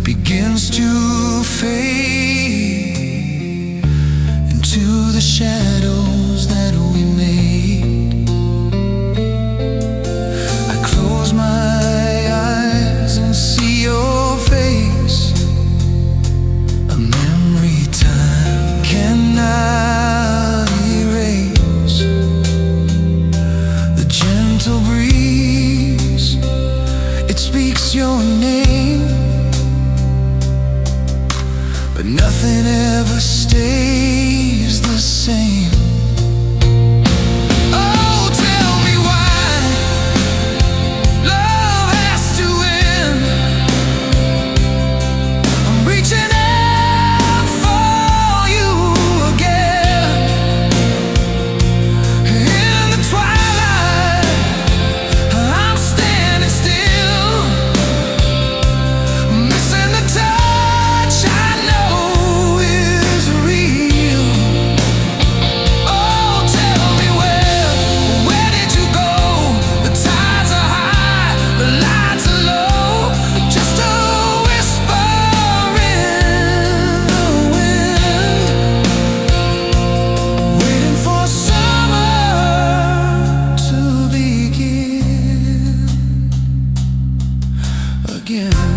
begins to fade into the shadows that we made. I close my eyes and see your face, a memory time cannot erase. The gentle breeze, it speaks your name, but nothing ever stays the same. Oh, tell me why love has to end. I'm reaching out for you again. In the twilight, I'm standing still, missing the touch I know is real. Oh, tell me where did you go? The tides are high, the lights are low, just a whisper in the wind, waiting for summer to begin again.